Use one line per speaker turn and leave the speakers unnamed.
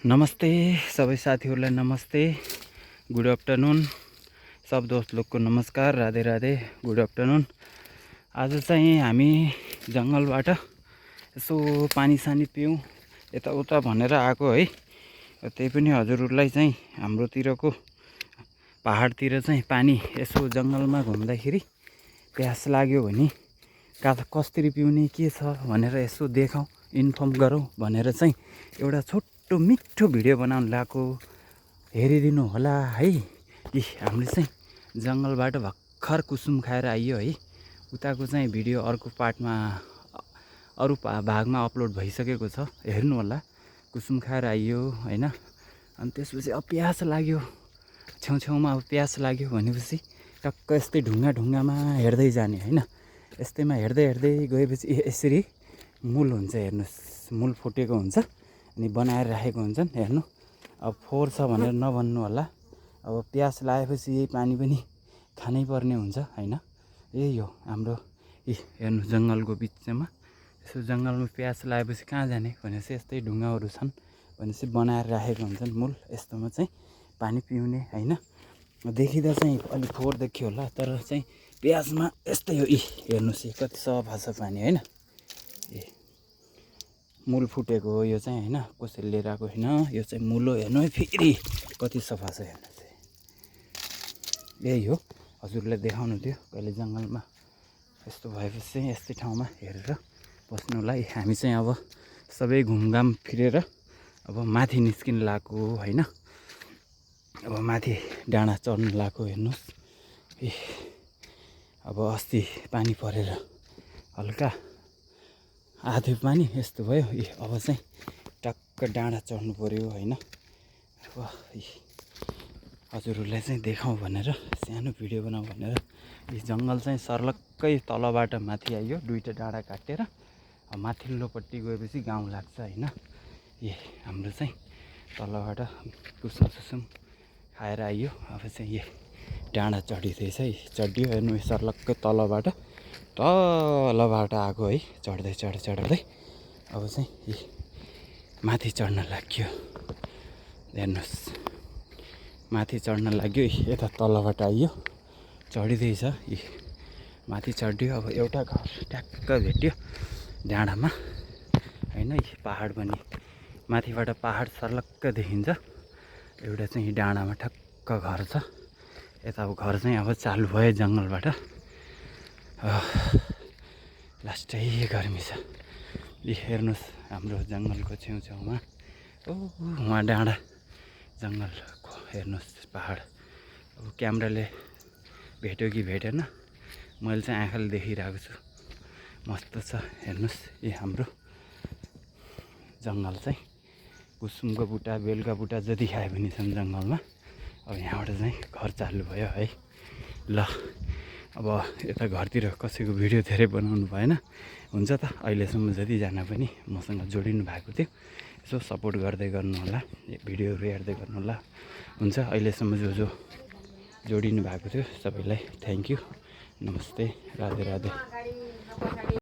नमस्ते सबै साथीहरूलाई नमस्ते, गुड आफ्टरनुन। सब दोस्त लोगको नमस्कार, राधे राधे, गुड आफ्टरनुन। आज चाहिँ हामी जङ्गलबाट यसो पानी सानी पिउँ यताउता भनेर आएको है। त्यही पनि हजुरहरूलाई चाहिँ हाम्रोतिरको पहाडतिर चाहिँ पानी यसो जङ्गलमा घुम्दाखेरि प्यास लाग्यो भने कसरी पिउने के छ भनेर यसो देखाउँ, इन्फर्म गरौँ भनेर चाहिँ एउटा छोटो मिठो भिडियो बनाउन लगाएको, हेरिदिनु होला है। हामीले चाहिँ जङ्गलबाट भर्खर कुसुम खाएर आइयो है। उताको चाहिँ भिडियो अर्को पार्टमा अरू भागमा अपलोड भइसकेको छ, हेर्नु होला। कुसुम खाएर आइयो हैन। अनि त्यसपछि अब प्यास लाग्यो, छेउछेउमा अब प्यास लाग्यो भनेपछि टक्क यस्तै ढुङ्गामा हेर्दै जाने हैन। यस्तैमा हेर्दै हेर्दै गएपछि यसरी मूल हुन्छ, हेर्नुहोस्, मूल फुटेको हुन्छ अनि बनाएर राखेको हुन्छन्। हेर्नु, अब फोहोर छ भनेर नभन्नु होला। अब प्यास लागेपछि यही पानी पनि खानै पर्ने हुन्छ हैन। यही हो हाम्रो हेर्नु, जङ्गलको बिचमा यसो जङ्गलमा प्यास लागेपछि कहाँ जाने भनेपछि यस्तै ढुङ्गाहरू छन् भनेपछि बनाएर राखेको हुन्छन् मूल। यस्तोमा चाहिँ पानी पिउने हैन। देखिँदा चाहिँ अलिक फोहोर देखियो होला, तर चाहिँ प्यासमा यस्तै हो। हेर्नुहोस् कति सफा छ पानी हैन। मूल फुटेको हो यो चाहिँ हैन, कसैले लिएर आएको होइन। यो चाहिँ मूल हो, हेर्नु है फेरि कति सफा छ हेर्नुहोस्। यही हो हजुरलाई देखाउनु थियो, कहिले जङ्गलमा यस्तो भएपछि चाहिँ यस्तै ठाउँमा हेरेर बस्नुलाई। हामी चाहिँ अब सबै घुमघाम फिरेर अब माथि निस्किन लागेको हैन। अब माथि डाँडा चढ्नु लागेको, हेर्नुहोस्। अब अस्ति पानी परेर हल्का आधो पानी यस्तो भयो। अब चाहिँ टक्क डाँडा चढ्नु पर्यो हैन। अब हजुरहरूलाई चाहिँ देखाउँ भनेर, सानो भिडियो बनाऊ भनेर। जङ्गल चाहिँ सर्लक्कै तलबाट माथि आइयो, दुईवटा डाँडा काटेर। माथिल्लोपट्टि गएपछि गाउँ लाग्छ हैन। हाम्रो चाहिँ तलबाट कुसुम खाएर आइयो। अब चाहिँ डाँडा चढिँदैछ है, चढ्यो। हेर्नु सर्लक्कै तलबाट आएको है, चढ्दै अब चाहिँ माथि चढ्न लाग्यो। हेर्नुहोस्, माथि चढ्न लाग्यो। यता तलबाट आइयो, चढिँदैछ। माथि चढ्यो। अब एउटा घर ट्याक्क भेट्यो डाँडामा हैन। पहाड पनि माथिबाट पहाड सर्लक्क देखिन्छ। एउटा चाहिँ डाँडामा ठक्क घर छ। यता अब घर चाहिँ अब चालु भयो जङ्गलबाट। लास्टै गर्मी छ। हेर्नुहोस्, हाम्रो जङ्गलको छेउछेउमा उहाँ डाँडा जङ्गलको हेर्नुहोस्, पहाड। अब क्यामेराले भेट्यो कि भेटेन, मैले चाहिँ आँखाले देखिरहेको छु। मस्त छ हेर्नुहोस्। हाम्रो जङ्गल चाहिँ कुसुमको बुट्टा, बेलुका बुट्टा जति खायो भने छन् जङ्गलमा। अब यहाँबाट चाहिँ घर चालु भयो है। ल अब यता घरतिर कसैको भिडियो धेरै बनाउनु भएन, हुन्छ त। अहिलेसम्म जतिजना पनि मसँग जोडिनु भएको थियो यसो सपोर्ट गर्दै गर्नु होला, भिडियोहरू हेर्दै गर्नु होला। हुन्छ, अहिलेसम्म जो जोडिनु भएको थियो सबैलाई थ्याङ्क यू, नमस्ते, राधे राधे।